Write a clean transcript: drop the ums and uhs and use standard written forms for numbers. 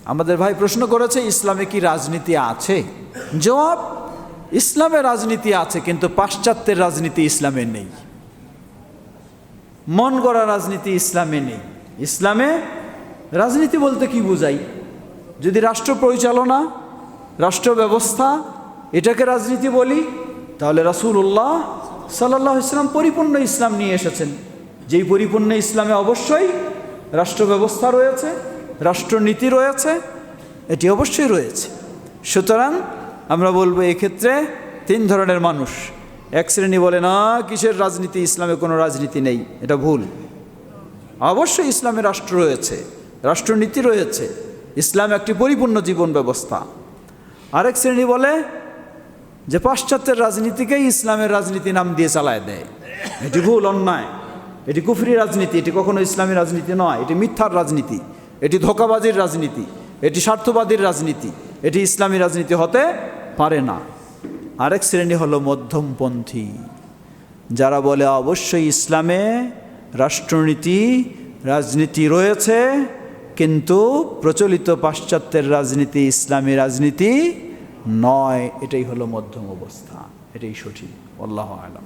আমাদের ভাই প্রশ্ন করেছে, ইসলামে কি রাজনীতি আছে? জবাব, ইসলামে রাজনীতি আছে, কিন্তু পাশ্চাত্যের রাজনীতি ইসলামে নেই। মন গড়া রাজনীতি ইসলামে নেই। ইসলামে রাজনীতি বলতে কি বোঝাই? যদি রাষ্ট্র পরিচালনা, রাষ্ট্র ব্যবস্থা এটাকে রাজনীতি বলি, তাহলে রাসূলুল্লাহ সাল্লাল্লাহু আলাইহি ওয়াসাল্লাম পরিপূর্ণ ইসলাম নিয়ে এসেছেন। যেই পরিপূর্ণ ইসলামে অবশ্যই রাষ্ট্র ব্যবস্থা রয়েছে, রাষ্ট্রনীতি রয়েছে, এটি অবশ্যই রয়েছে। সুতরাং আমরা বলবো এক্ষেত্রে তিন ধরনের মানুষ। এক শ্রেণী বলে না, কিসের রাজনীতি, ইসলামে কোনো রাজনীতি নেই, এটা ভুল। অবশ্যই ইসলামে রাষ্ট্র রয়েছে, রাষ্ট্রনীতি রয়েছে, ইসলাম একটি পরিপূর্ণ জীবন ব্যবস্থা। আরেক শ্রেণী বলে যে পাশ্চাত্যের রাজনীতিকেই ইসলামের রাজনীতি নাম দিয়ে চালায় দেয়। এটি ভুল, অন্যায়, এটি কুফরি রাজনীতি, এটি কখনো ইসলামী রাজনীতি নয়, এটি মিথ্যার রাজনীতি, এটি ধোঁকাবাজির রাজনীতি, এটি স্বার্থবাদীর রাজনীতি, এটি ইসলামী রাজনীতি হতে পারে না। আরেক শ্রেণী হলো মধ্যমপন্থী, যারা বলে অবশ্যই ইসলামে রাষ্ট্রনীতি, রাজনীতি রয়েছে, কিন্তু প্রচলিত পাশ্চাত্যের রাজনীতি ইসলামী রাজনীতি নয়। এটাই হলো মধ্যম অবস্থা, এটাই সঠিক। আল্লাহু আ'লাম।